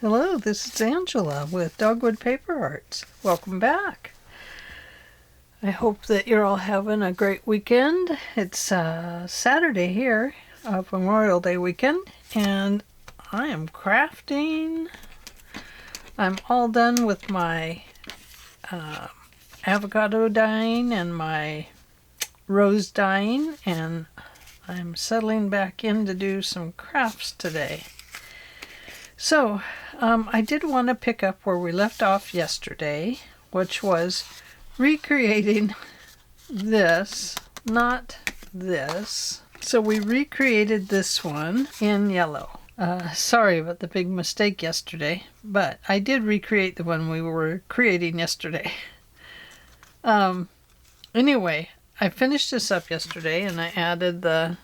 Hello, this is Angela with Dogwood Paper Arts. Welcome back. I hope that you're all having a great weekend. It's Saturday here of Memorial Day weekend, and I am crafting. I'm all done with my avocado dyeing and my rose dyeing, and I'm settling back in to do some crafts today. So, I did want to pick up where we left off yesterday, which was recreating this, not this. So we recreated this one in yellow. Sorry about the big mistake yesterday, but I did recreate the one we were creating yesterday. Anyway, I finished this up yesterday and I added the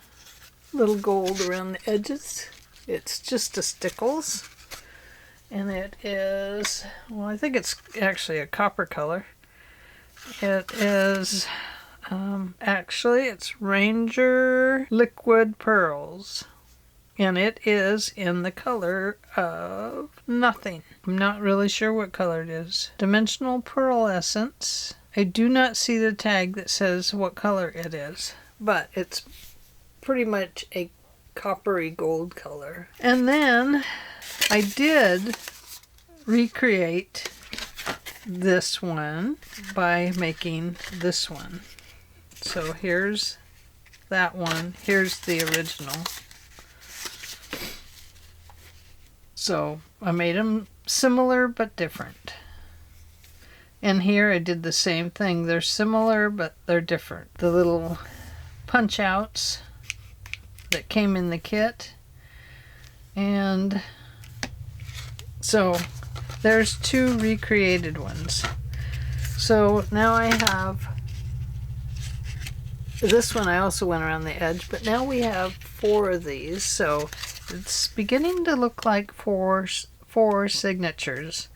little gold around the edges. It's just a stickles, and it is, well, I think it's actually a copper color. It is, actually, it's Ranger Liquid Pearls, and it is in the color of nothing. I'm not really sure what color it is. Dimensional Pearl Essence. I do not see the tag that says what color it is, but it's pretty much a coppery gold color. And then I did recreate this one by making this one. So here's that one. Here's the original. So I made them similar but different. And here I did the same thing. They're similar but they're different. The little punch outs that came in the kit, and so there's two recreated ones. So now I have this one. I also went around the edge, but now we have 4 of these, so it's beginning to look like four signatures.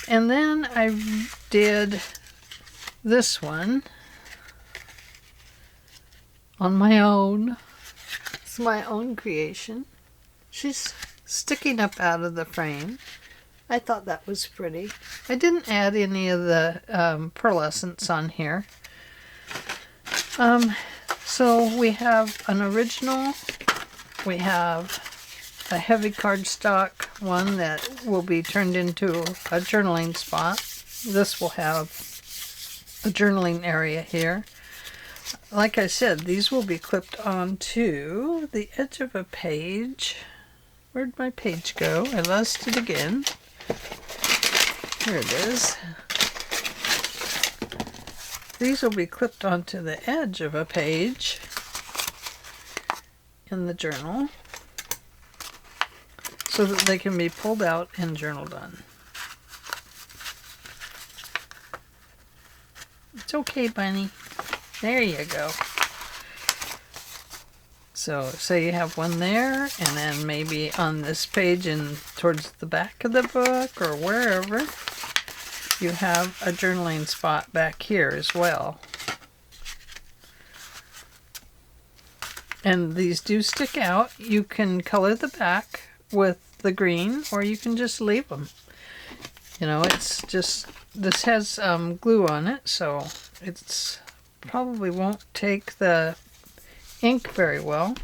And then I did this one on my own. It's my own creation. She's sticking up out of the frame. I thought that was pretty. I didn't add any of the pearlescence on here. So we have an original. We have a heavy cardstock one that will be turned into a journaling spot. This will have a journaling area here. Like I said, these will be clipped onto the edge of a page. Where'd my page go? I lost it again. Here it is. These will be clipped onto the edge of a page in the journal so that they can be pulled out and journaled on. It's okay, bunny. There you go. So say you have one there, and then maybe on this page and towards the back of the book or wherever, you have a journaling spot back here as well. And these do stick out. You can color the back with the green, or you can just leave them. You know, it's just, this has glue on it, so it's probably won't take the ink very well.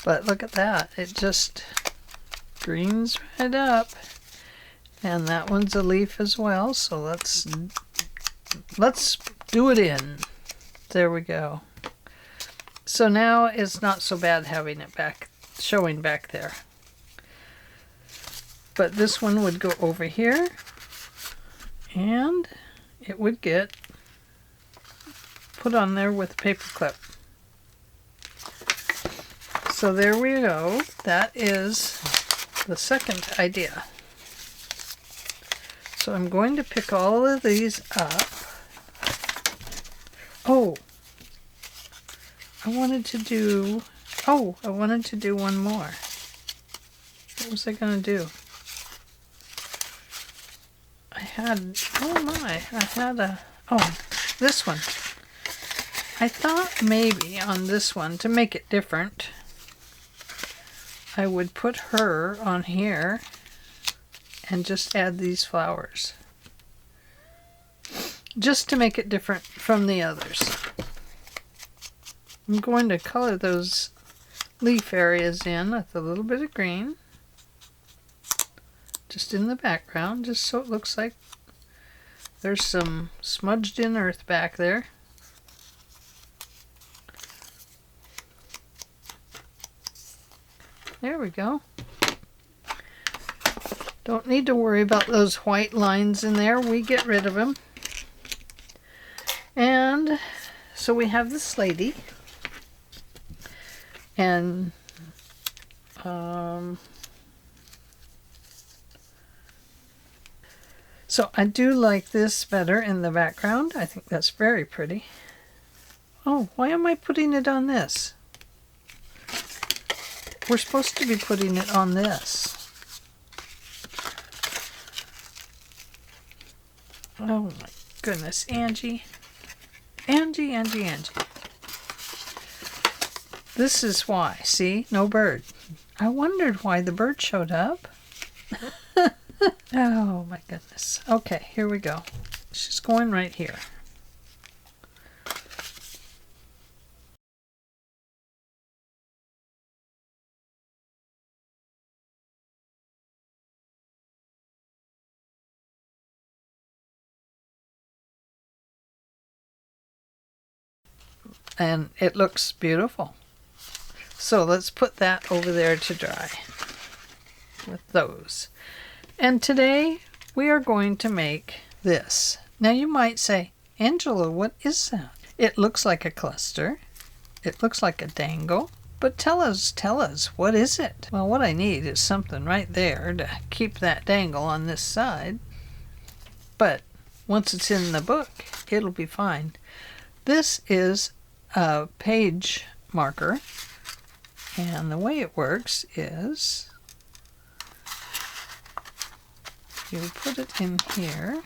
But look at that. It just greens right up. And that one's a leaf as well, so let's do it in. There we go. So now it's not so bad having it back, showing back there. But this one would go over here, and it would get put on there with a paper clip. So there we go. That is the second idea. So I'm going to pick all of these up. Oh, I wanted to do one more. What was I going to do? This one. I thought maybe on this one, to make it different, I would put her on here and just add these flowers, just to make it different from the others. I'm going to color those leaf areas in with a little bit of green, just in the background, just so it looks like there's some smudged in earth back there. There we go. Don't need to worry about those white lines in there. We get rid of them. And so we have this lady. And so I do like this better in the background. I think that's very pretty. Oh, why am I putting it on this? We're supposed to be putting it on this. Oh my goodness, Angie. Angie. This is why. See? No bird. I wondered why the bird showed up. Oh my goodness. Okay, here we go. She's going right here. And it looks beautiful. So let's put that over there to dry with those. And today we are going to make this. Now you might say, Angela, what is that? It looks like a cluster. It looks like a dangle. But tell us, what is it? Well, what I need is something right there to keep that dangle on this side. But once it's in the book, it'll be fine. This is a page marker, and the way it works is you put it in here,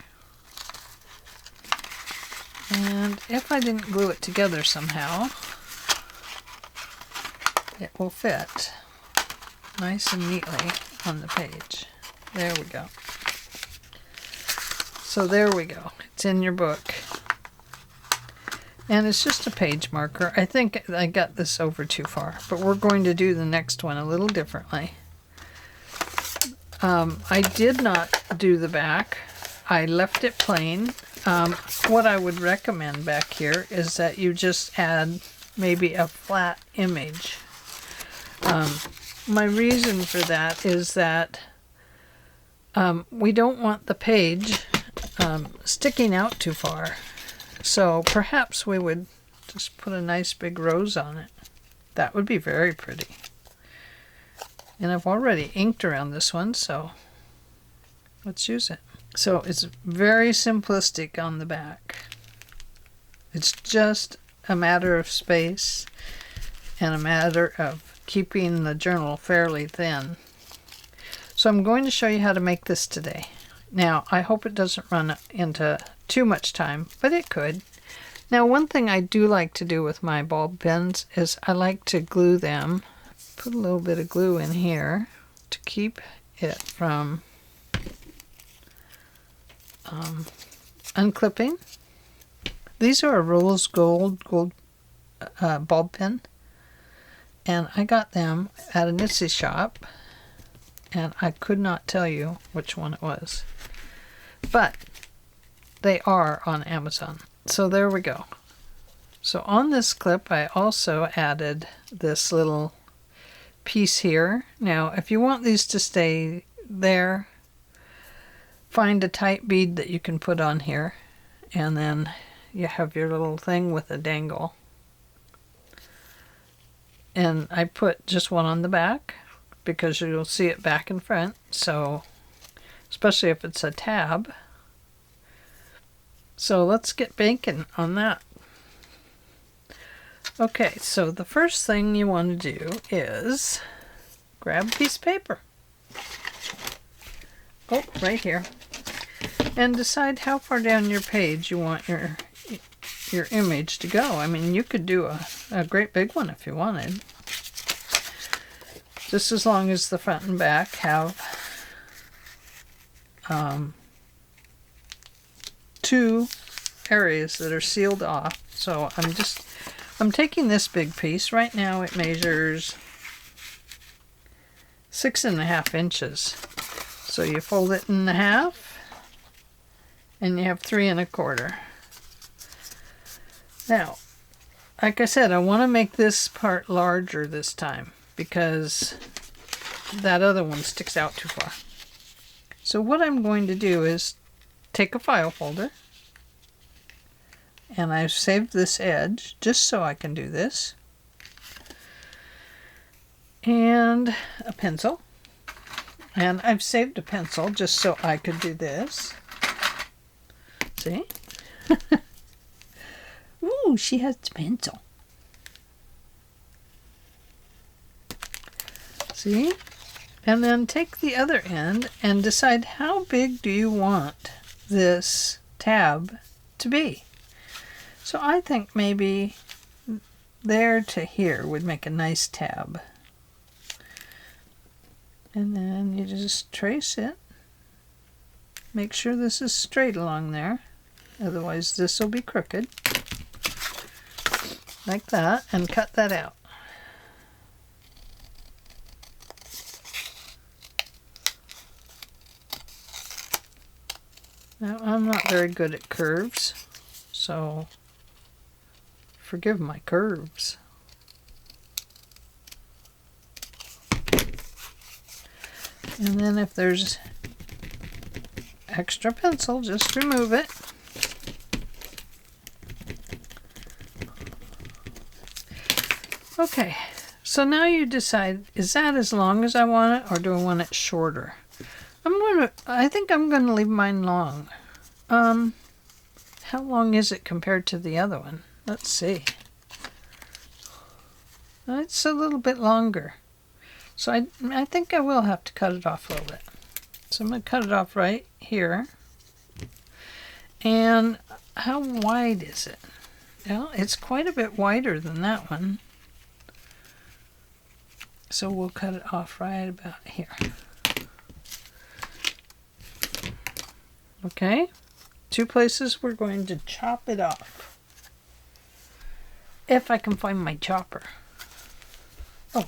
and if I didn't glue it together somehow, it will fit nice and neatly on the page. There we go. So there we go. It's in your book. And it's just a page marker. I think I got this over too far, but we're going to do the next one a little differently. I did not do the back. I left it plain. What I would recommend back here is that you just add maybe a flat image. My reason for that is that we don't want the page sticking out too far. So perhaps we would just put a nice big rose on it. That would be very pretty. And I've already inked around this one, so let's use it. So it's very simplistic on the back. It's just a matter of space and a matter of keeping the journal fairly thin. So I'm going to show you how to make this today. Now, I hope it doesn't run into too much time, but it could. Now, one thing I do like to do with my ball pens is I like to glue them. Put a little bit of glue in here to keep it from unclipping. These are a rose gold ball pen, and I got them at a Etsy shop, and I could not tell you which one it was. But they are on Amazon. So there we go. So on this clip, I also added this little piece here. Now, if you want these to stay there, find a tight bead that you can put on here, and then you have your little thing with a dangle. And I put just one on the back because you'll see it back and front. So especially if it's a tab. So let's get baking on that. Okay, so the first thing you want to do is grab a piece of paper. Oh, right here. And decide how far down your page you want your image to go. I mean, you could do a great big one if you wanted. just as long as the front and back have two areas that are sealed off. So I'm taking this big piece. Right now it measures 6.5 inches. So you fold it in half and you have 3.25. Now, like I said, I want to make this part larger this time because that other one sticks out too far. So what I'm going to do is take a file folder, and I've saved this edge just so I can do this, and a pencil, and I've saved a pencil just so I could do this. See? Ooh, she has a pencil. See? And then take the other end and decide how big do you want this tab to be. So I think maybe there to here would make a nice tab. And then you just trace it. Make sure this is straight along there. Otherwise this will be crooked. Like that, and cut that out. Now, I'm not very good at curves, so forgive my curves. And then if there's extra pencil, just remove it. Okay, so now you decide, is that as long as I want it, or do I want it shorter? I think I'm gonna leave mine long. How long is it compared to the other one? Let's see. It's a little bit longer. So I think I will have to cut it off a little bit. So I'm gonna cut it off right here. And how wide is it? Well, it's quite a bit wider than that one. So we'll cut it off right about here. Okay, 2 places we're going to chop it off. If I can find my chopper. Oh.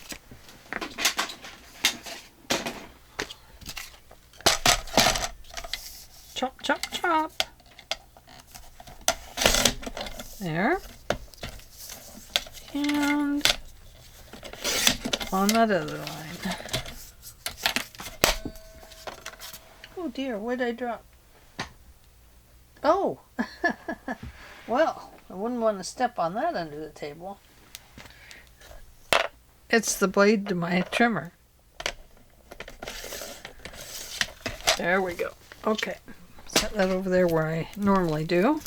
Chop, chop, chop. There. And on that other line. Oh dear, what did I drop? Oh! Well, I wouldn't want to step on that under the table. It's the blade to my trimmer. There we go. Okay, set that over there where I normally do.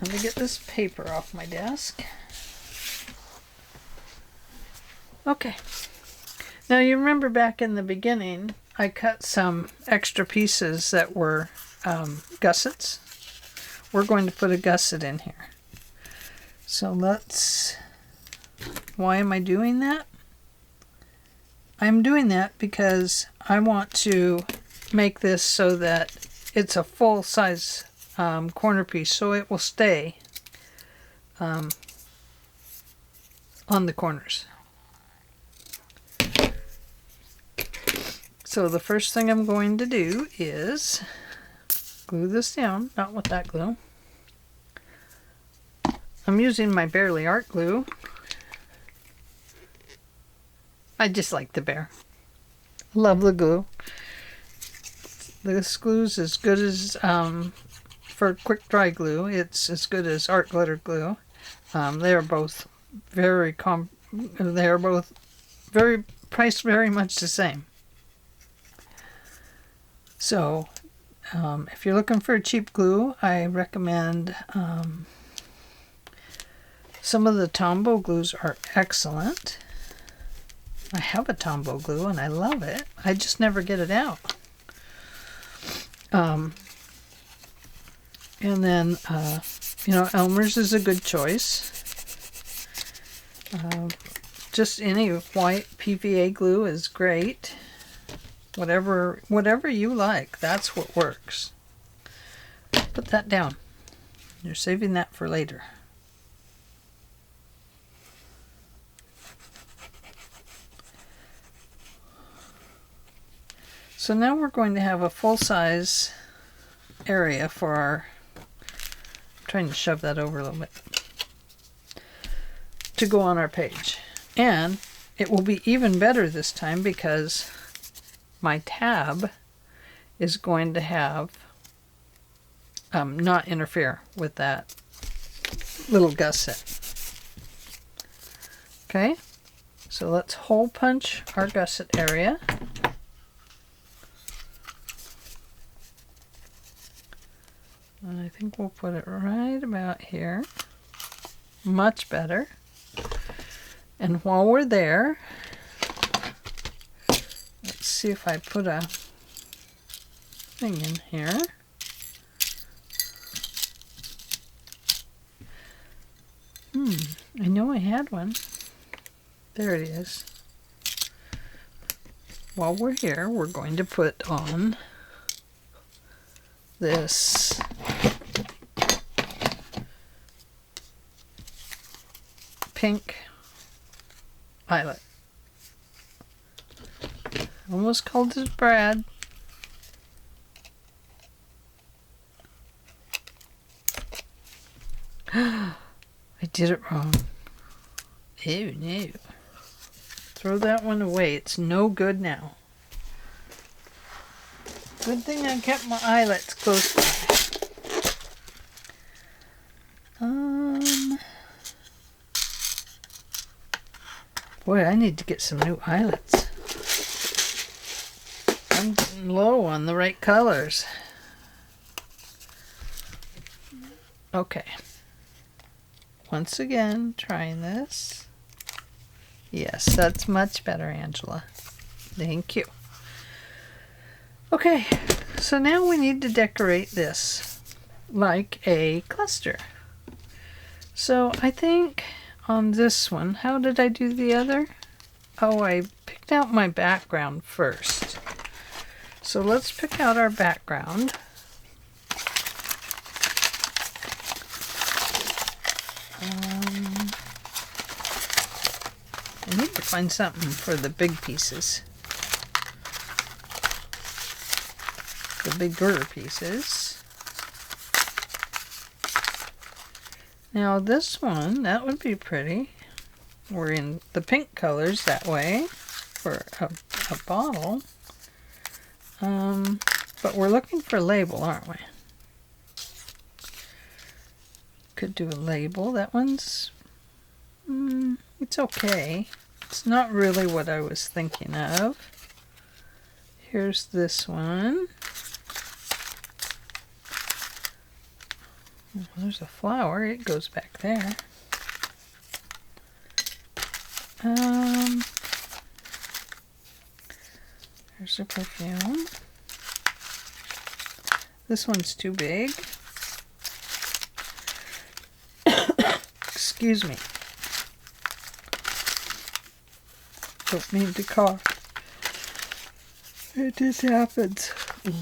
Let me get this paper off my desk. Okay. Now you remember back in the beginning, I cut some extra pieces that were gussets. We're going to put a gusset in here. So why am I doing that? I'm doing that because I want to make this so that it's a full size corner piece, so it will stay on the corners. So the first thing I'm going to do is glue this down, not with that glue. I'm using my Barely Art glue. I just like the Bear. Love the glue. This glue's as good as, for quick dry glue, it's as good as art glitter glue. They are both priced very much the same. So, if you're looking for a cheap glue, I recommend some of the Tombow glues are excellent. I have a Tombow glue and I love it. I just never get it out. And then, Elmer's is a good choice. just any white PVA glue is great. Whatever you like, that's what works. Put that down. You're saving that for later. So now we're going to have a full-size area for our, I'm trying to shove that over a little bit, to go on our page. And it will be even better this time because my tab is going to have not interfere with that little gusset. Okay, so let's hole punch our gusset area. And I think we'll put it right about here. Much better. And while we're there, let's see if I put a thing in here. I know I had one. There it is. While we're here, we're going to put on this pink eyelet. Almost called it Brad. I did it wrong. Oh no. Throw that one away. It's no good now. Good thing I kept my eyelets close by. Boy, I need to get some new eyelets. I'm getting low on the right colors. Okay. Once again, trying this. Yes, that's much better, Angela. Thank you. Okay, so now we need to decorate this like a cluster. So I think on this one, how did I do the other? Oh, I picked out my background first. So let's pick out our background. I need to find something for the big pieces. The bigger pieces. Now this one, that would be pretty. We're in the pink colors that way for a bottle. But we're looking for a label, aren't we? Could do a label. That one's, it's okay. It's not really what I was thinking of. Here's this one. Oh, there's a flower. It goes back there. There's a perfume. This one's too big. Excuse me. Don't mean to cough. It just happens.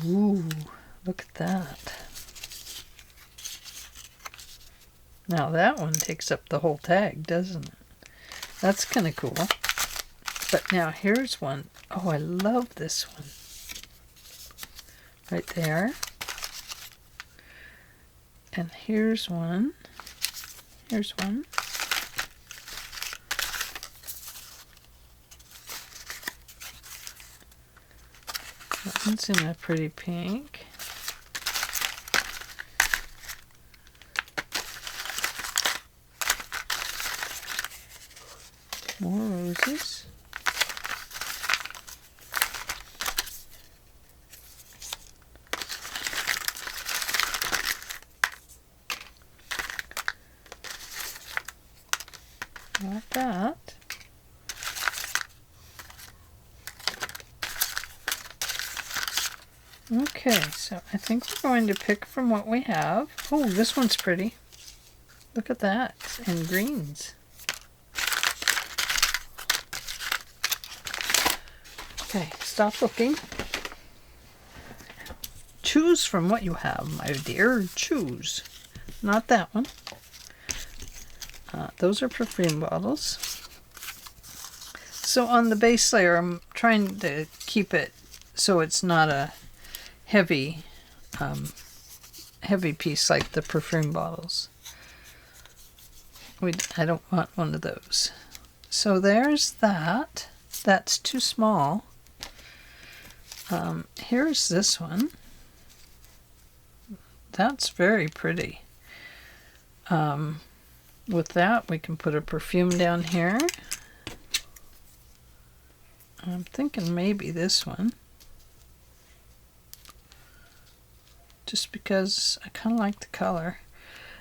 Ooh, look at that. Now that one takes up the whole tag, doesn't it? That's kind of cool. But now here's one. Oh, I love this one. Right there. And here's one. Here's one. That one's in a pretty pink. More roses. Like that. Okay, so I think we're going to pick from what we have. Oh, this one's pretty. Look at that. And greens. Okay, stop looking. Choose from what you have, my dear. Choose. Not that one. Those are perfume bottles. So on the base layer, I'm trying to keep it so it's not a heavy, heavy piece like the perfume bottles. I don't want one of those. So there's that. That's too small. Here's this one. That's very pretty. With that, we can put a perfume down here. I'm thinking maybe this one. Just because I kind of like the color.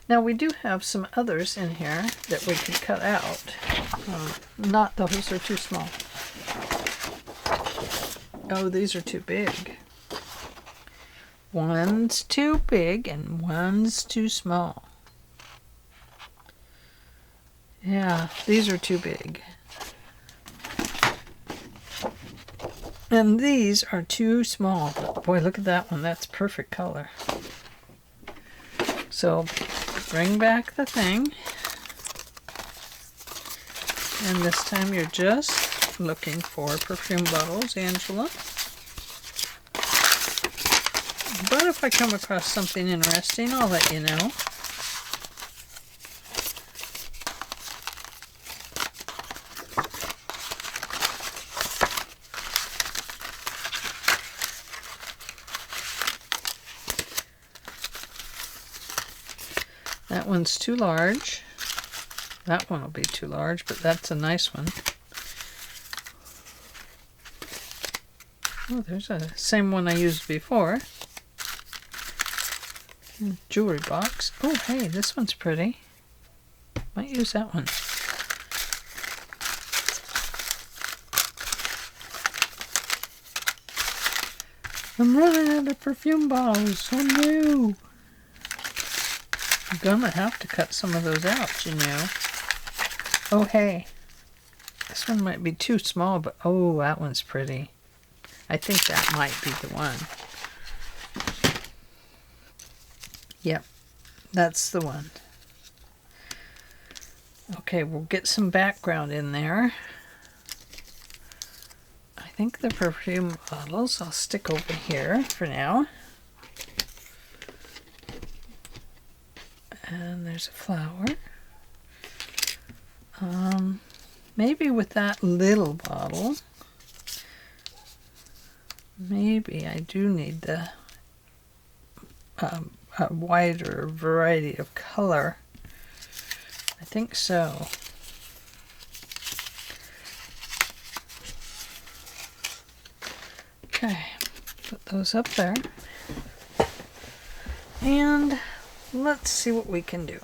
Now we do have some others in here that we could cut out. Not those are too small. Oh, these are too big. One's too big and one's too small. Yeah, these are too big. And these are too small. Boy, look at that one. That's perfect color. So, bring back the thing. And this time you're just looking for perfume bottles, Angela. But if I come across something interesting, I'll let you know. That one's too large. That one will be too large, but that's a nice one. Oh, there's a same one I used before. Jewelry box. Oh, hey, this one's pretty. Might use that one. I'm running out of perfume bottles. Oh no! I'm gonna have to cut some of those out, you know. Oh, hey. This one might be too small, but oh, that one's pretty. I think that might be the one. Yep, that's the one. Okay, we'll get some background in there. I think the perfume bottles I'll stick over here for now. And there's a flower. Maybe with that little bottle, maybe I do need the a wider variety of color. I think so. Okay, put those up there. And let's see what we can do.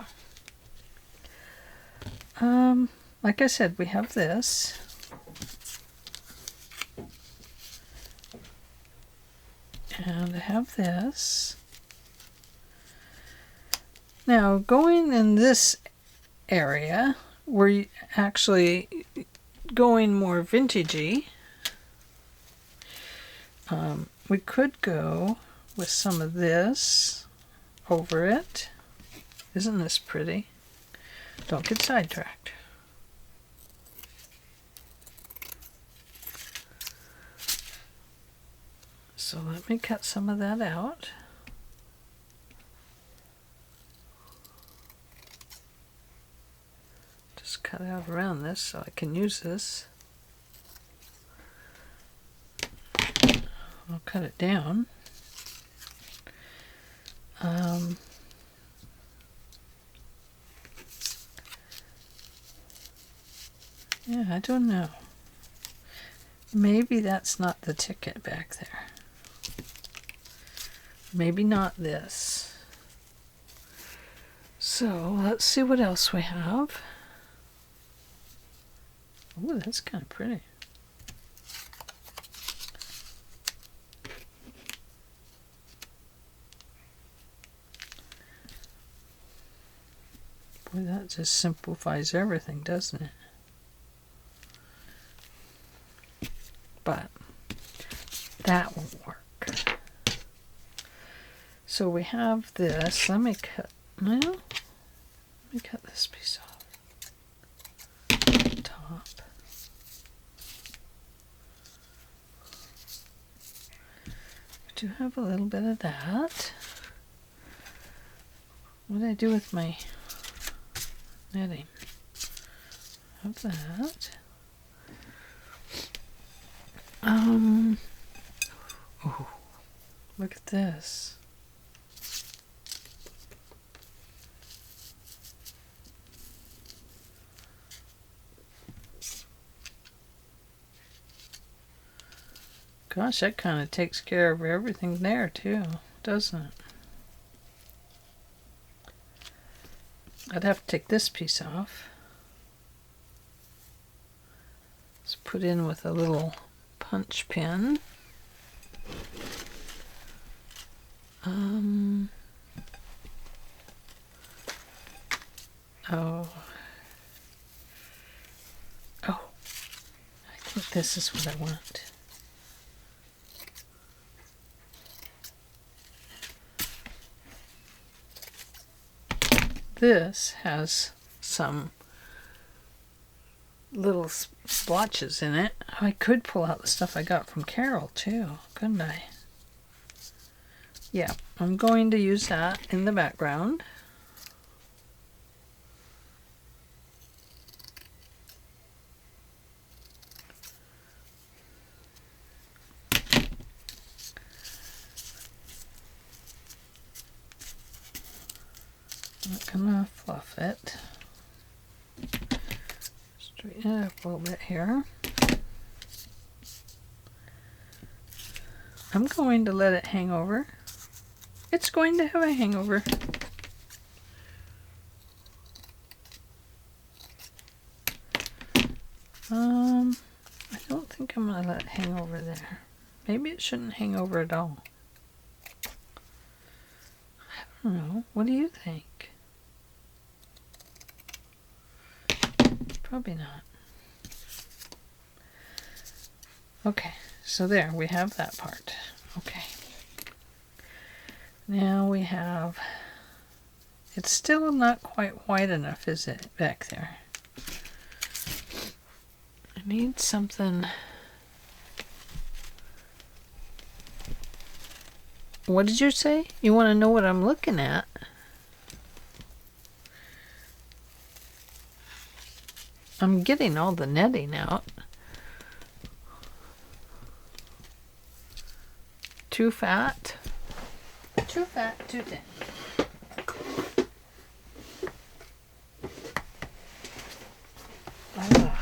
Like I said, we have this. And I have this. Now, going in this area, we're actually going more vintagey. We could go with some of this over it. Isn't this pretty? Don't get sidetracked. So let me cut some of that out. Just cut out around this so I can use this. I'll cut it down. Yeah, I don't know. Maybe that's not the ticket back there. Maybe not this. So let's see what else we have. Oh, that's kind of pretty. Boy, that just simplifies everything, doesn't it? But That won't work. So we have this. Let me cut. Well, let me cut this piece off. Top. I do have a little bit of that. What did I do with my netting? Have that. Oh, look at this. Gosh, that kind of takes care of everything there too, doesn't it? I'd have to take this piece off. Let's put in with a little punch pin. Oh, I think this is what I want. This has some little splotches in it. I could pull out the stuff I got from Carol too, couldn't I? Yeah, I'm going to use that in the background. Not gonna fluff it. Straighten it up a little bit here. I'm going to let it hang over. It's going to have a hangover. I don't think I'm gonna let it hang over there. Maybe it shouldn't hang over at all. I don't know. What do you think? Probably not. Okay, so there we have that part. Okay. Now we have, it's still not quite white enough, is it, back there? I need something. What did you say? You want to know what I'm looking at? I'm getting all the netting out. Too fat? Too fat, too thin. Oh,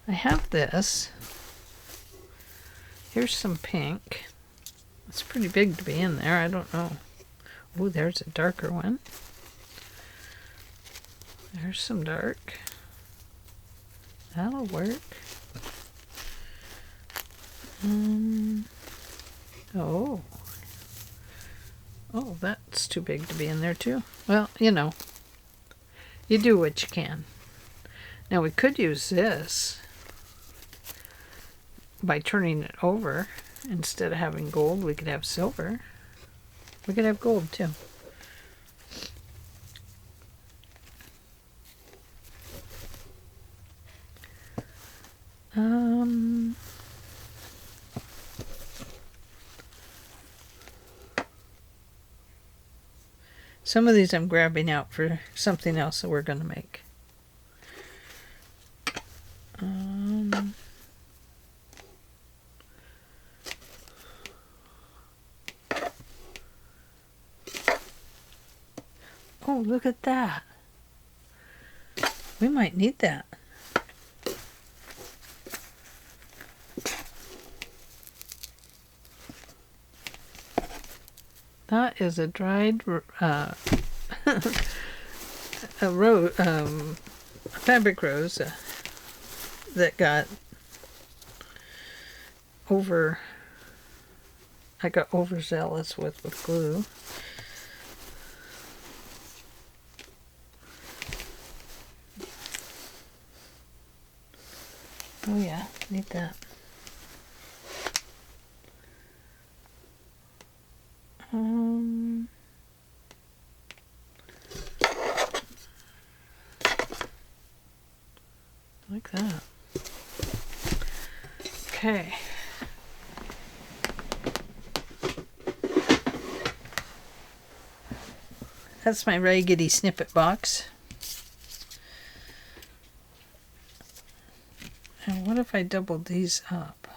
I have this. Here's some pink. It's pretty big to be in there. I don't know. Oh, there's a darker one. There's some dark. That'll work. Oh. Oh, that's too big to be in there too. Well, you know, you do what you can. Now we could use this by turning it over. Instead of having gold, we could have silver. We could have gold too. Some of these I'm grabbing out for something else that we're going to make. Oh, look at that. We might need that. That is a dried fabric rose that got I got overzealous with glue. Oh yeah, need that. Okay. That's my raggedy snippet box. And what if I doubled these up?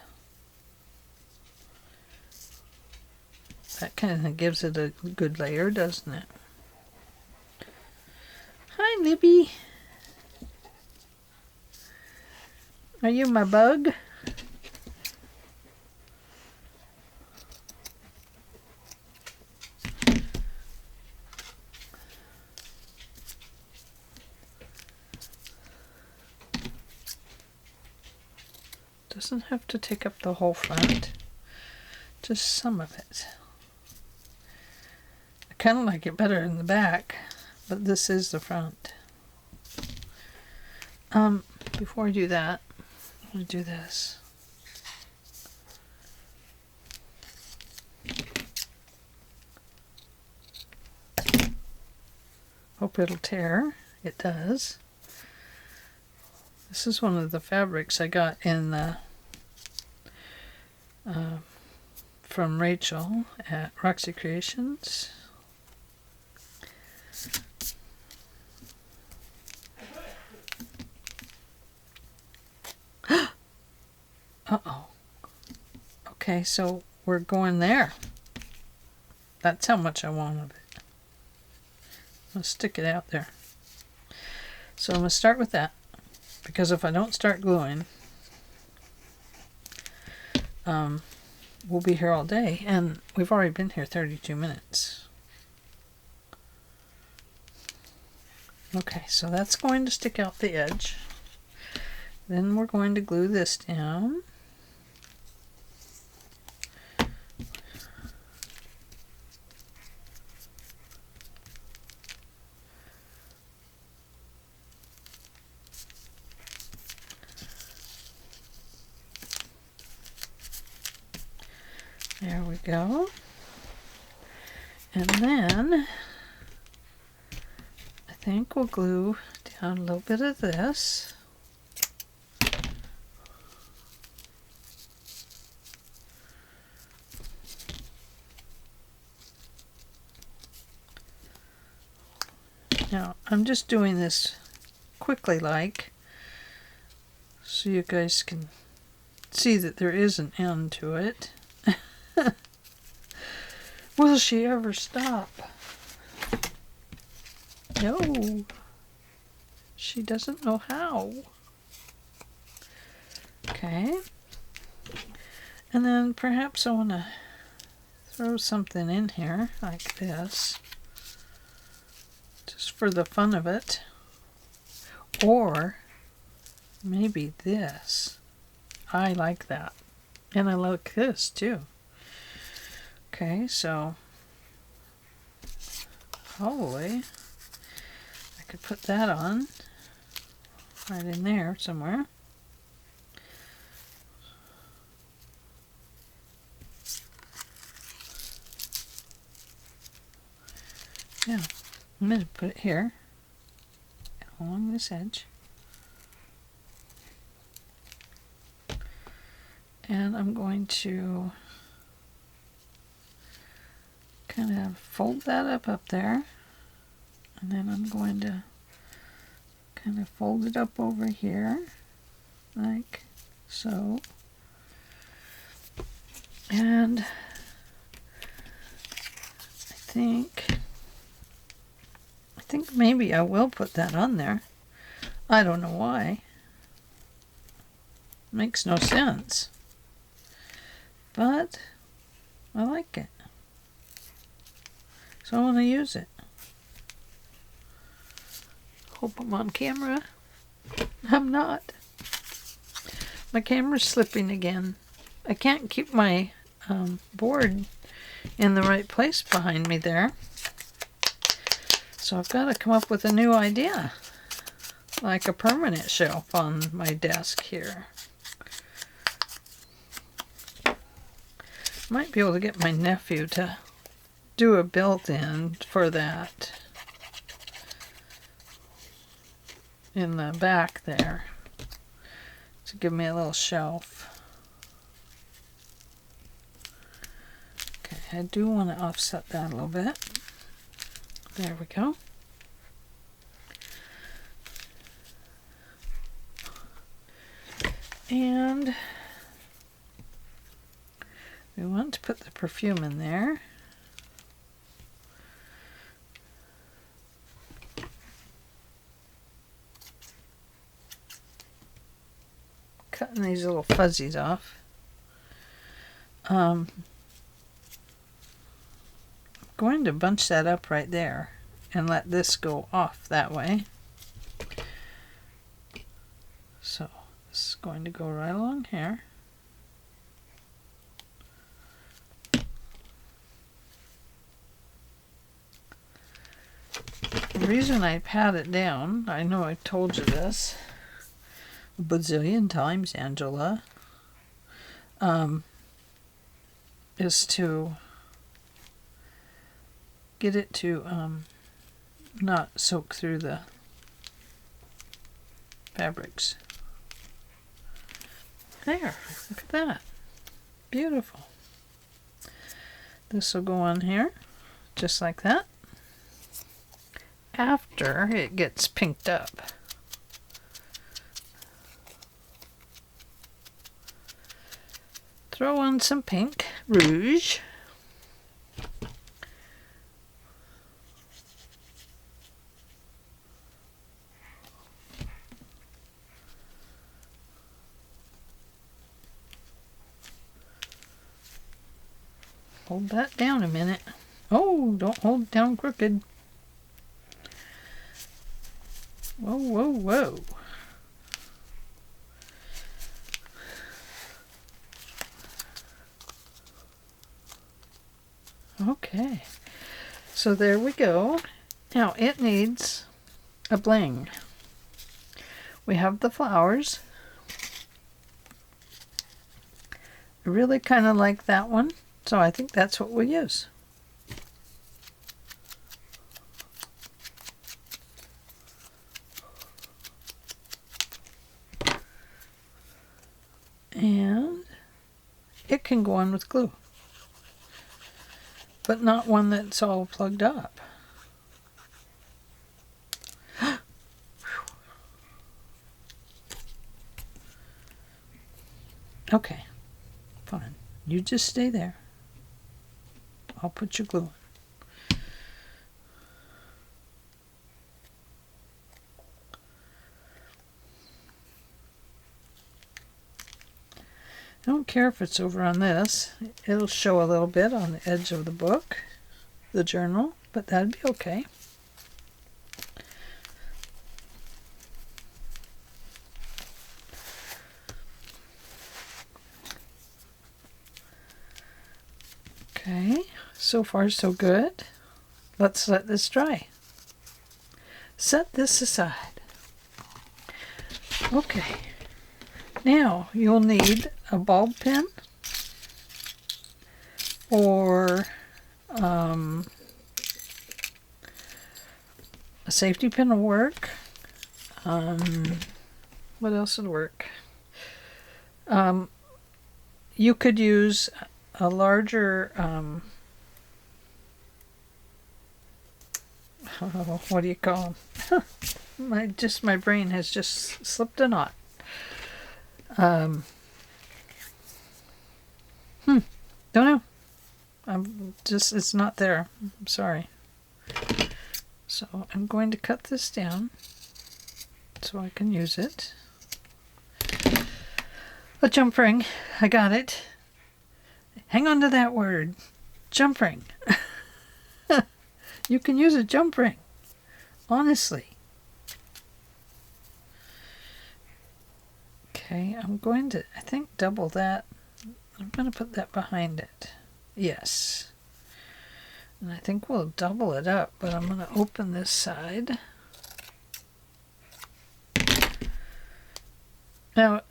That kind of gives it a good layer, doesn't it? Hi, Libby. Are you my bug? Doesn't have to take up the whole front, just some of it. I kind of like it better in the back, but this is the front. Before I do that, I'm going to do this. Hope it'll tear. It does. This is one of the fabrics I got in from Rachel at Roxy Creations. Uh-oh. Okay, so we're going there. That's how much I want of it. I'll stick it out there. So I'm going to start with that, because if I don't start gluing, we'll be here all day, and we've already been here 32 minutes. Okay, so that's going to stick out the edge. Then we're going to glue this down. There we go. And then I think we'll glue down a little bit of this. Now I'm just doing this quickly like, so you guys can see that there is an end to it. Will she ever stop? No. She doesn't know how. Okay. And then perhaps I want to throw something in here like this, just for the fun of it. Or maybe this. I like that. And I like this too. Okay, so probably I could put that on right in there somewhere. Yeah, I'm going to put it here along this edge. And I'm going to kind of fold that up there, and then I'm going to kind of fold it up over here like so, and I think maybe I will put that on there. I don't know why. Makes no sense, but I like it. So I want to use it. Hope I'm on camera. I'm not. My camera's slipping again. I can't keep my board in the right place behind me there. So I've got to come up with a new idea. Like a permanent shelf on my desk here. Might be able to get my nephew to do a built-in for that in the back there to give me a little shelf. I do want to offset that a little bit. There we go. And we want to put the perfume in there. Cutting these little fuzzies off. I'm going to bunch that up right there and let this go off that way. So this is going to go right along here. The reason I pat it down, I know I told you this a bazillion times, Angela, is to get it to not soak through the fabrics. There, look at that. Beautiful. This will go on here, just like that. After it gets pinked up. Throw on some pink rouge. Hold that down a minute. Oh, don't hold it down crooked. Whoa, whoa, whoa. Okay, so there we go. Now it needs a bling. We have the flowers. I really kind of like that one, so I think that's what we'll use. And it can go on with glue, but not one that's all plugged up. Okay, fine. You just stay there. I'll put your glue on. I don't care if it's over on this. It'll show a little bit on the edge of the book, the journal, but that'd be okay. Okay, so far so good. Let's let this dry. Set this aside. Okay. Now, you'll need a bulb pen or a safety pin will work. What else would work? You could use a larger, what do you call them? my brain has just slipped a knot. Don't know. It's not there. I'm sorry. So I'm going to cut this down so I can use it. A jump ring. I got it. Hang on to that word. Jump ring. You can use a jump ring. Honestly. Okay, I'm going to, I think, double that. I'm going to put that behind it. Yes. And I think we'll double it up, but I'm going to open this side. Now,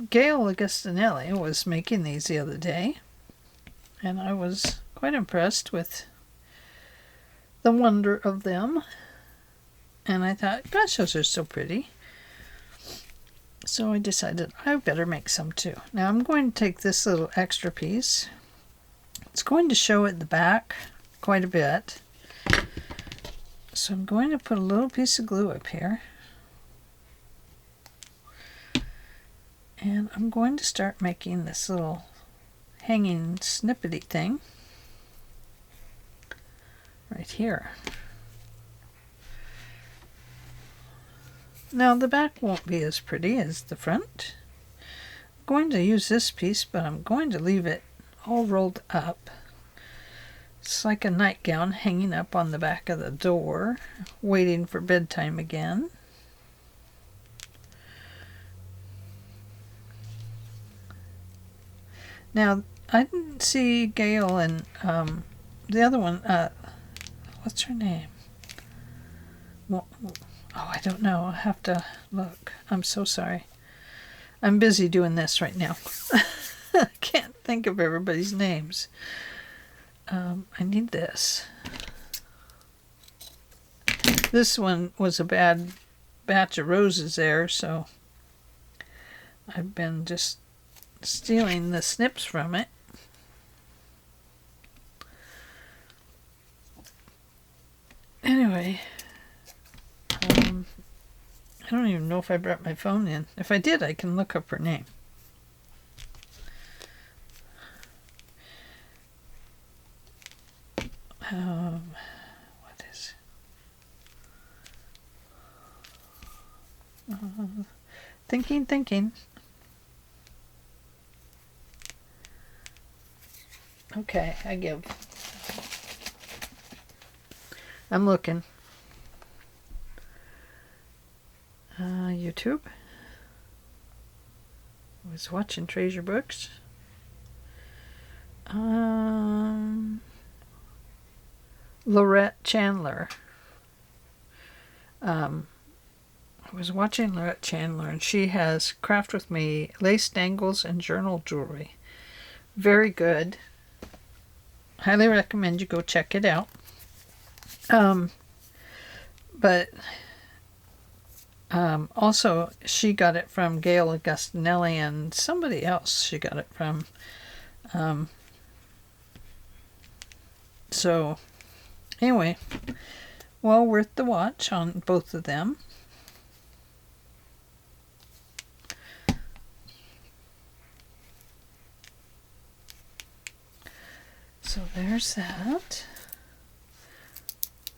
Gail Agostinelli was making these the other day, and I was quite impressed with the wonder of them. And I thought, gosh, those are so pretty. So I decided I better make some too. Now I'm going to take this little extra piece. It's going to show at the back quite a bit. So I'm going to put a little piece of glue up here. And I'm going to start making this little hanging snippety thing right here. Now the back won't be as pretty as the front. I'm going to use this piece, but I'm going to leave it all rolled up. It's like a nightgown hanging up on the back of the door, waiting for bedtime again. Now, I didn't see Gail and the other one, what's her name? Well, oh, I don't know. I'll have to look. I'm so sorry. I'm busy doing this right now. I can't think of everybody's names. I need this. This one was a bad batch of roses there, so I've been just stealing the snips from it. Anyway, I don't even know if I brought my phone in. If I did, I can look up her name. What is thinking. Okay, I give. I'm looking. YouTube. I was watching Treasure Books. Lorette Chandler. I was watching Lorette Chandler, and she has Craft With Me lace dangles and journal jewelry. Very good. Highly recommend you go check it out. But also she got it from Gail Augustinelli and somebody else she got it from. So anyway, well worth the watch on both of them. So there's that.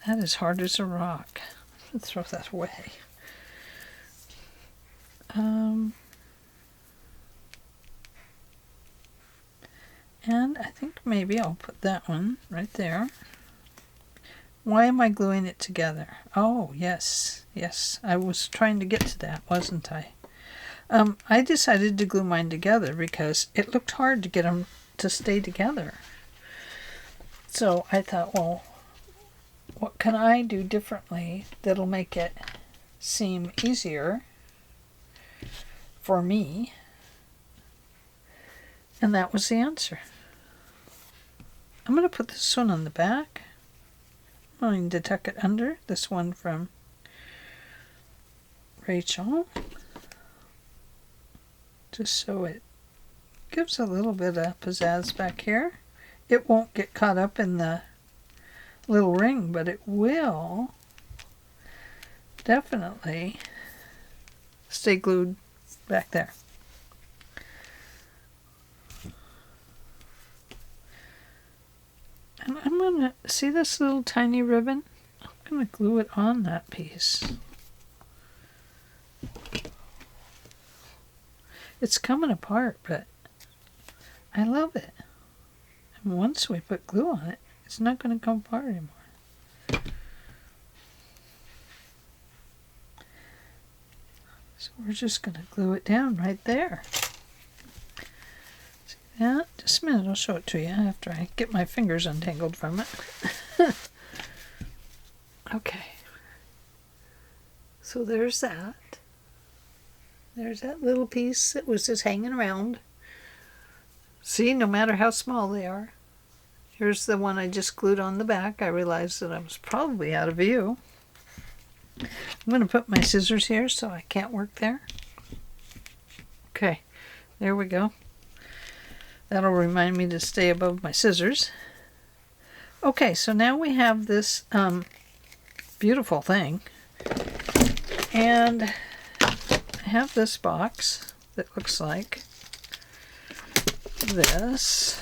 That is hard as a rock. I'm going to throw that away. And I think maybe I'll put that one right there. Why am I gluing it together? Oh, yes. Yes, I was trying to get to that, wasn't I? I decided to glue mine together because it looked hard to get them to stay together. So I thought, well, what can I do differently that'll make it seem easier for me? And that was the answer. I'm going to put this one on the back. I'm going to tuck it under. This one from Rachel. Just so it gives a little bit of pizzazz back here. It won't get caught up in the little ring, but it will definitely stay glued back there. And I'm going to, see this little tiny ribbon? I'm going to glue it on that piece. It's coming apart, but I love it. And once we put glue on it, it's not going to come apart anymore. So we're just going to glue it down right there. See that? Just a minute, I'll show it to you after I get my fingers untangled from it. Okay. So there's that. There's that little piece that was just hanging around. See, no matter how small they are. Here's the one I just glued on the back. I realized that I was probably out of view. I'm going to put my scissors here so I can't work there. Okay, there we go. That'll remind me to stay above my scissors. Okay, so now we have this beautiful thing. And I have this box that looks like this.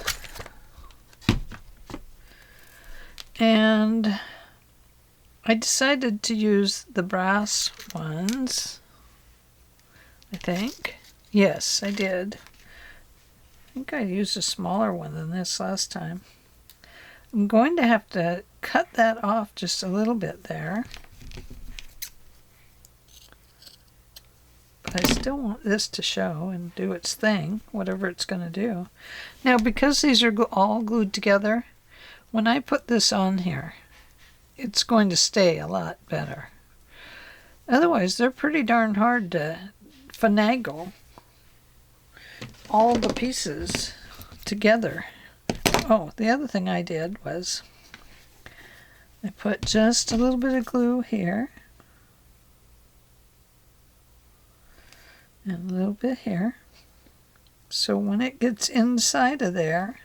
And I decided to use the brass ones, I think. Yes, I did. I think I used a smaller one than this last time. I'm going to have to cut that off just a little bit there. But I still want this to show and do its thing, whatever it's going to do. Now, because these are all glued together, when I put this on here, it's going to stay a lot better. Otherwise, they're pretty darn hard to finagle all the pieces together. Oh, the other thing I did was I put just a little bit of glue here and a little bit here. So when it gets inside of there,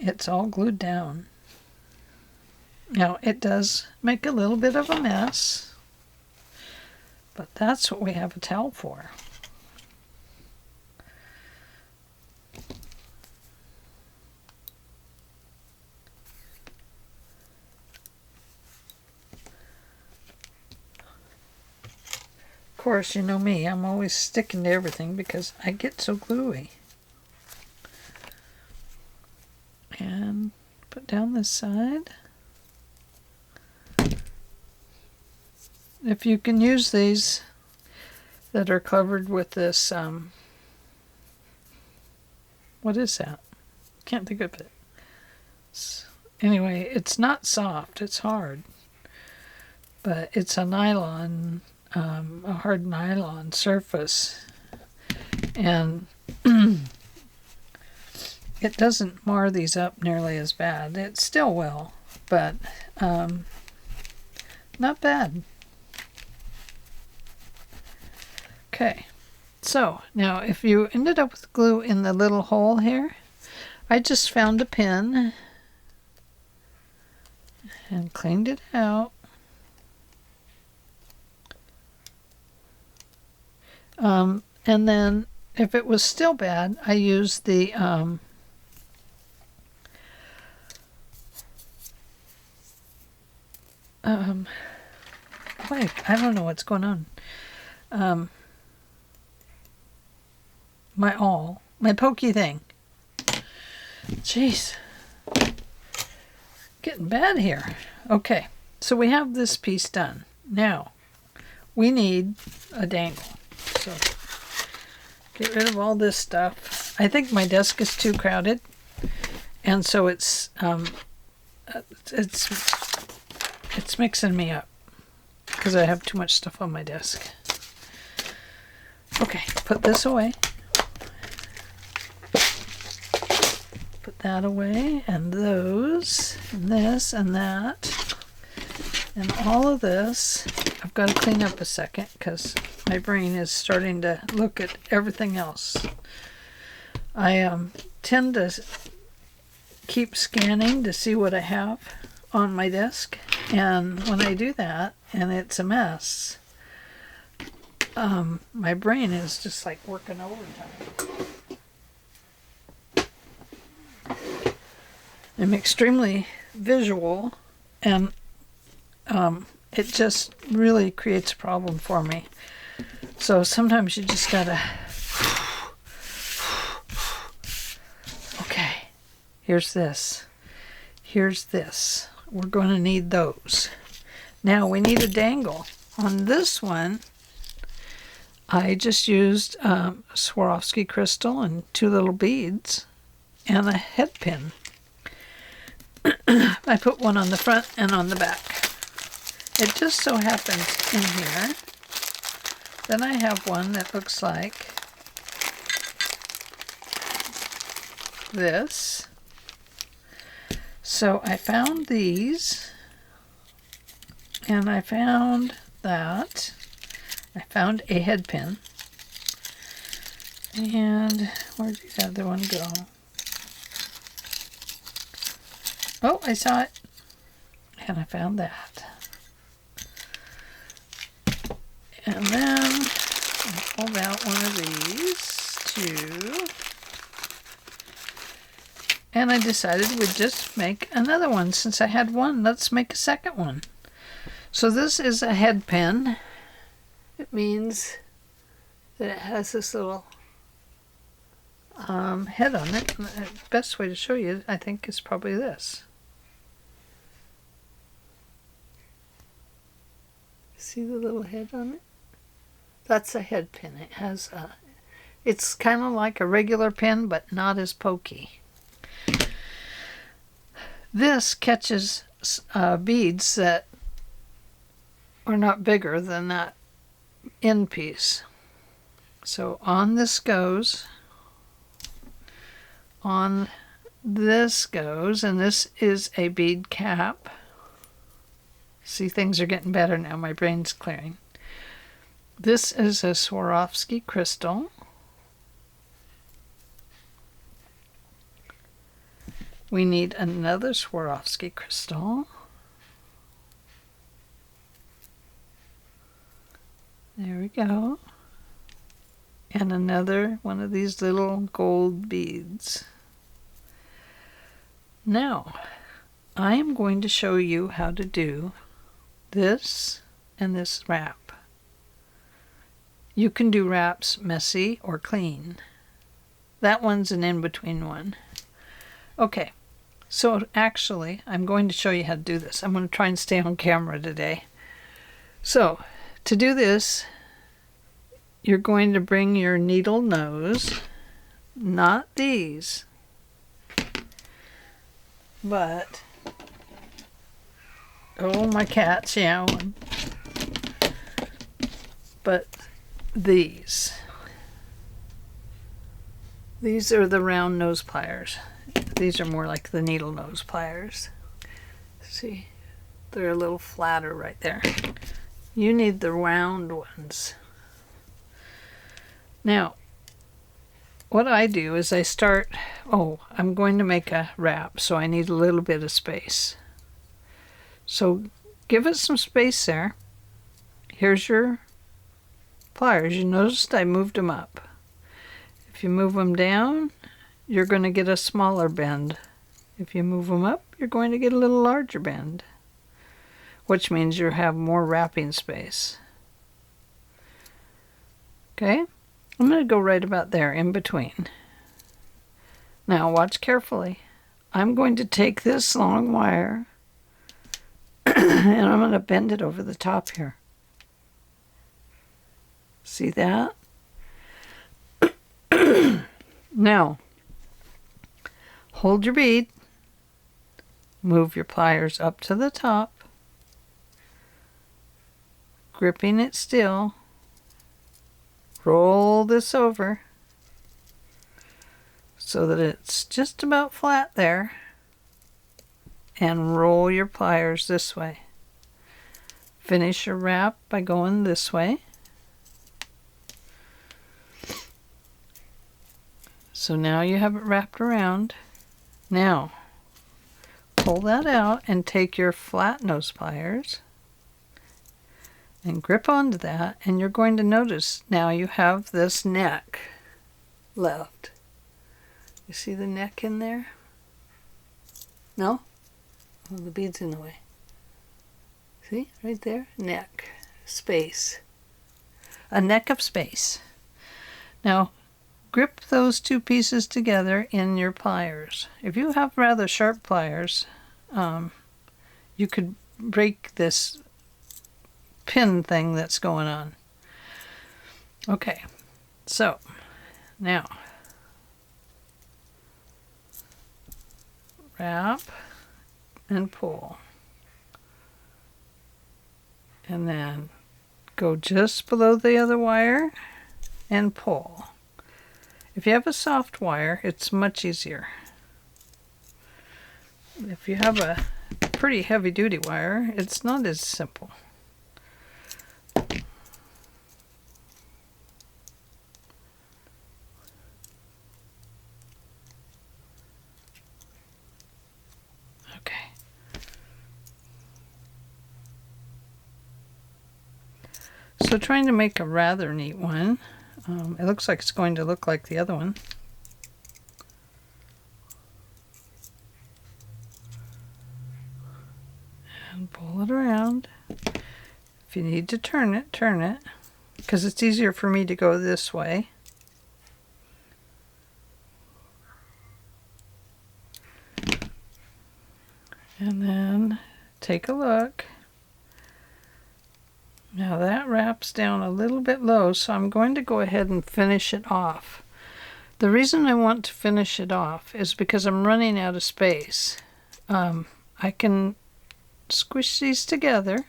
it's all glued down. Now, it does make a little bit of a mess, but that's what we have a towel for. Of course, you know me, I'm always sticking to everything because I get so gluey. And put down this side. If you can use these that are covered with this, what is that? Can't think of it. Anyway, it's not soft, it's hard. But it's a nylon, a hard nylon surface. And it doesn't mar these up nearly as bad. It still will, but not bad. Okay, so now if you ended up with glue in the little hole here, I just found a pin and cleaned it out. And then if it was still bad, I used the wait, I don't know what's going on. My pokey thing. Jeez. Getting bad here. Okay, so we have this piece done. Now, we need a dangle. So, get rid of all this stuff. I think my desk is too crowded, and so it's mixing me up because I have too much stuff on my desk. Okay, put this away. Put that away, and those, and this, and that, and all of this. I've got to clean up a second because my brain is starting to look at everything else. I tend to keep scanning to see what I have on my desk, and when I do that and it's a mess, my brain is just like working overtime. I'm extremely visual, and it just really creates a problem for me. So sometimes you just gotta... Okay, here's this. Here's this. We're going to need those. Now we need a dangle. On this one, I just used Swarovski crystal and 2 little beads and a head pin. I put one on the front and on the back. It just so happens in here. Then I have one that looks like this. So I found these, and I found that. I found a head pin. And where'd the other one go? Oh, I saw it. And I found that. And then I pulled out one of these too. And I decided we'd just make another one. Since I had one, let's make a second one. So this is a head pin. It means that it has this little head on it. And the best way to show you, I think, is probably this. See the little head on it? That's a head pin. It has a, it's kind of like a regular pin, but not as pokey. This catches beads that are not bigger than that end piece. So on this goes, on this goes, and this is a bead cap. See, things are getting better now. My brain's clearing. This is a Swarovski crystal. We need another Swarovski crystal. There we go. And another one of these little gold beads. Now, I am going to show you how to do this and this wrap. You can do wraps messy or clean. That one's an in-between one. Okay, so actually I'm going to show you how to do this. I'm going to try and stay on camera today. So to do this, you're going to bring your needle nose, not these, but oh, my cat's yowling. But these are the round nose pliers. These are more like the needle nose pliers. See, they're a little flatter right there. You need the round ones. Now, what I do is I start, I'm going to make a wrap, so I need a little bit of space. So give it some space there. Here's your pliers. You noticed I moved them up. If you move them down, you're going to get a smaller bend. If you move them up, you're going to get a little larger bend, which means you have more wrapping space. Okay, I'm going to go right about there in between. Now watch carefully. I'm going to take this long wire and I'm going to bend it over the top here. See that? Now, hold your bead, move your pliers up to the top, gripping it still, roll this over so that it's just about flat there, and roll your pliers this way. Finish your wrap by going this way. So now you have it wrapped around. Now, pull that out and take your flat nose pliers and grip onto that, and you're going to notice now you have this neck left. You see the neck in there? No? Oh, the bead's in the way. See, right there? Neck. Space. A neck of space. Now, grip those two pieces together in your pliers. If you have rather sharp pliers, you could break this pin thing that's going on. Okay, so now wrap and pull, and then go just below the other wire and pull. If you have a soft wire, it's much easier. If you have a pretty heavy-duty wire, it's not as simple. So trying to make a rather neat one. It looks like it's going to look like the other one. And pull it around. If you need to turn it, because it's easier for me to go this way. And then take a look. Now that wraps down a little bit low, so I'm going to go ahead and finish it off. The reason I want to finish it off is because I'm running out of space. I can squish these together,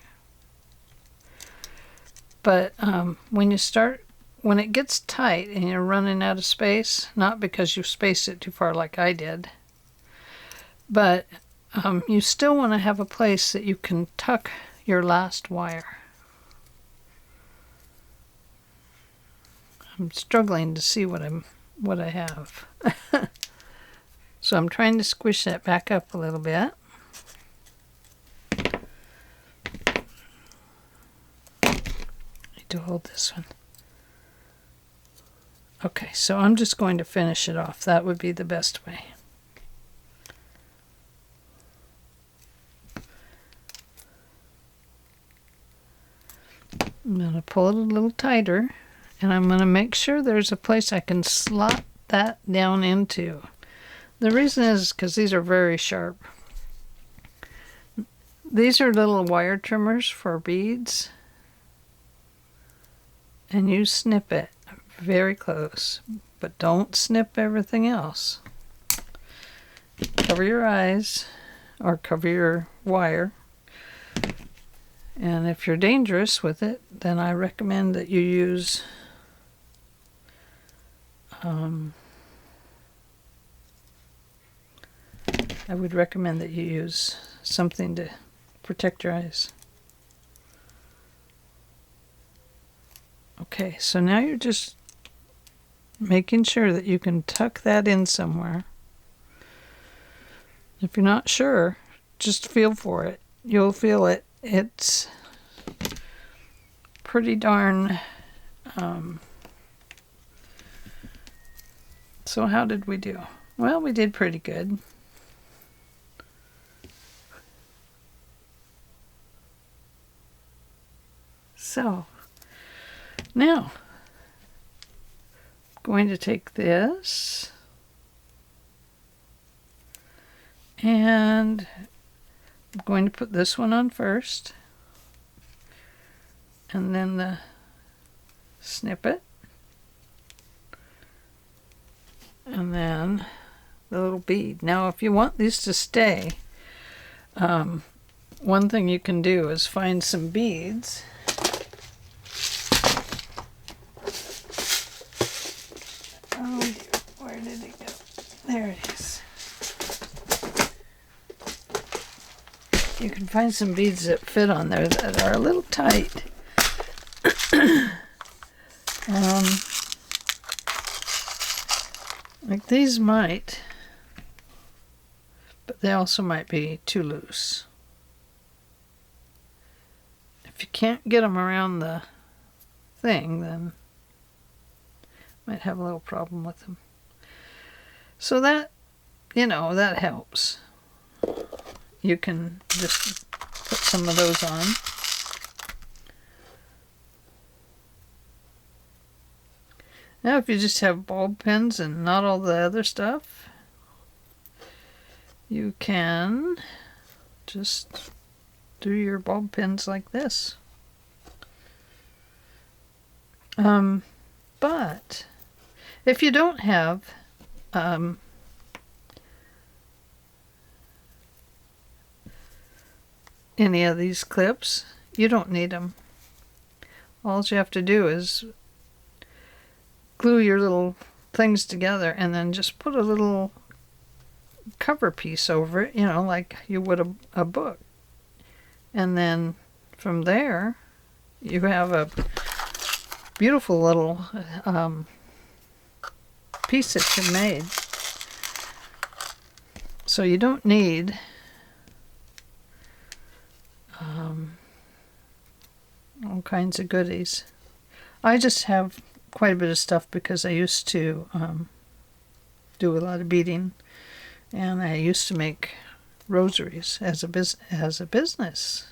but when it gets tight and you're running out of space, not because you spaced it too far like I did, but you still want to have a place that you can tuck your last wire. I'm struggling to see what I have. So I'm trying to squish that back up a little bit. I need to hold this one. Okay, so I'm just going to finish it off. That would be the best way. I'm going to pull it a little tighter, and I'm going to make sure there's a place I can slot that down into. The reason is because these are very sharp. These are little wire trimmers for beads, and you snip it very close, but don't snip everything else. Cover your eyes or cover your wire. And if you're dangerous with it, then I recommend that you use I would recommend that you use something to protect your eyes. Okay, so now you're just making sure that you can tuck that in somewhere. If you're not sure, just feel for it. You'll feel it. It's pretty darn... So how did we do? Well, we did pretty good. So, now, I'm going to take this and I'm going to put this one on first, and then the snippet, and then the little bead. Now, if you want these to stay, one thing you can do is find some beads. Oh dear, where did it go? There it is. You can find some beads that fit on there that are a little tight. Like these might, but they also might be too loose. If you can't get them around the thing, then might have a little problem with them. So that, that helps. You can just put some of those on. Now if you just have bulb pins and not all the other stuff, you can just do your bulb pins like this. But if you don't have any of these clips, you don't need them. All you have to do is glue your little things together and then just put a little cover piece over it, like you would a book. And then from there, you have a beautiful little piece that you made. So you don't need all kinds of goodies. I just have quite a bit of stuff because I used to do a lot of beading, and I used to make rosaries as a business,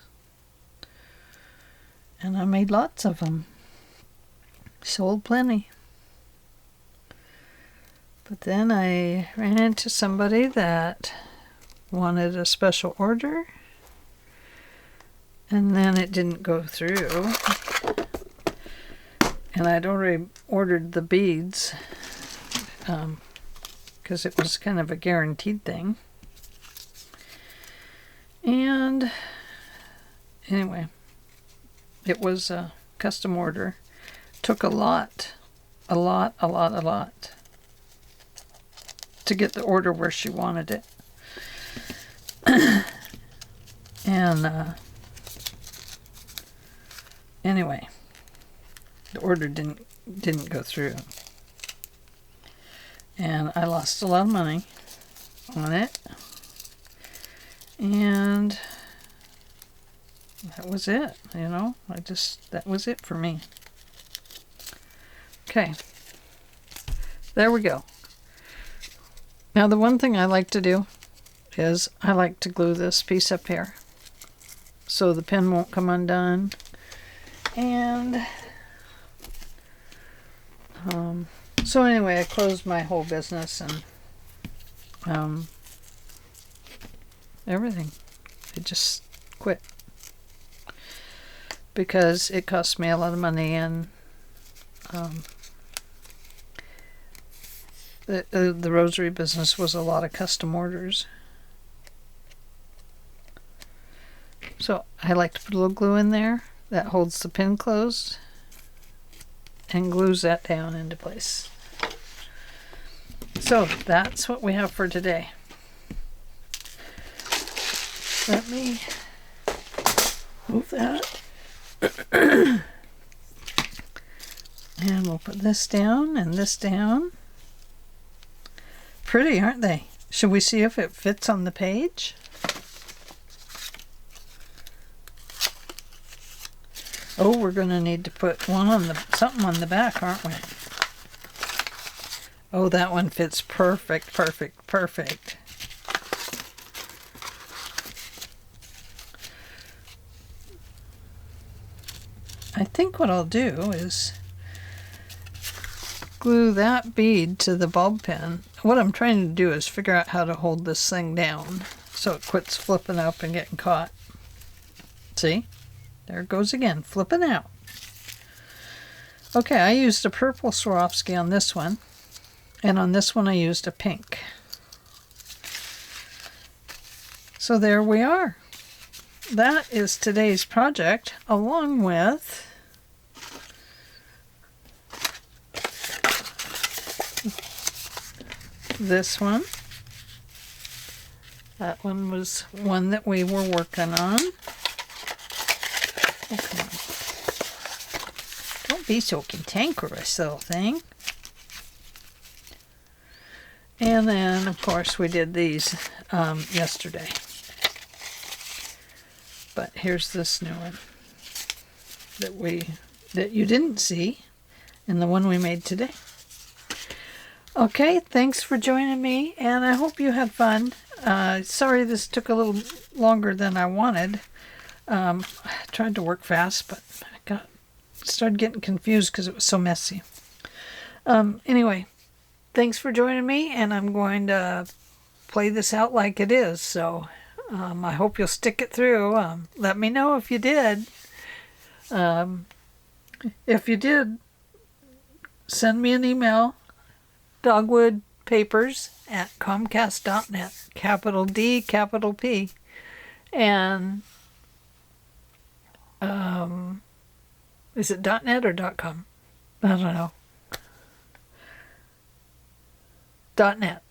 and I made lots of them. Sold plenty. But then I ran into somebody that wanted a special order, and then it didn't go through. And I'd already ordered the beads because it was kind of a guaranteed thing. And anyway, it was a custom order. Took a lot to get the order where she wanted it. And anyway, the order didn't go through, and I lost a lot of money on it, and that was it. That was it for me. Okay, there we go. Now the one thing I like to do is I like to glue this piece up here so the pin won't come undone. And so anyway, I closed my whole business and everything. I just quit because it cost me a lot of money, and the rosary business was a lot of custom orders. So I like to put a little glue in there that holds the pin closed and glues that down into place. So that's what we have for today. Let me move that. And we'll put this down and this down. Pretty, aren't they? Should we see if it fits on the page? Oh, we're going to need to put something on the back, aren't we? Oh, that one fits perfect. I think what I'll do is glue that bead to the bulb pin. What I'm trying to do is figure out how to hold this thing down so it quits flipping up and getting caught. See? There it goes again, flipping out. Okay, I used a purple Swarovski on this one, and on this one I used a pink. So there we are. That is today's project, along with this one. That one was one that we were working on. Oh, come on. Don't be so cantankerous, little thing. And then, of course, we did these yesterday. But here's this new one that you didn't see, and the one we made today. Okay, thanks for joining me, and I hope you had fun. Sorry this took a little longer than I wanted. I tried to work fast, but I started getting confused because it was so messy. Anyway, thanks for joining me, and I'm going to play this out like it is. So I hope you'll stick it through. Let me know if you did. If you did, send me an email, dogwoodpapers@comcast.net, capital D, capital P, and is it .net or .com? I don't know. .net.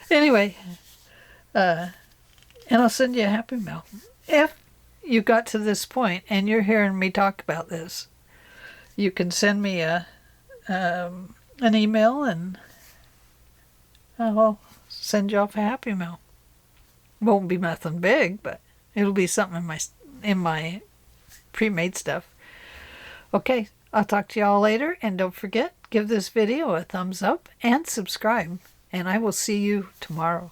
Anyway, and I'll send you a happy mail. If you got to this point and you're hearing me talk about this, you can send me an email and I'll send you off a happy mail. Won't be nothing big, but it'll be something in my pre-made stuff. Okay, I'll talk to y'all later, and don't forget, give this video a thumbs up and subscribe, and I will see you tomorrow.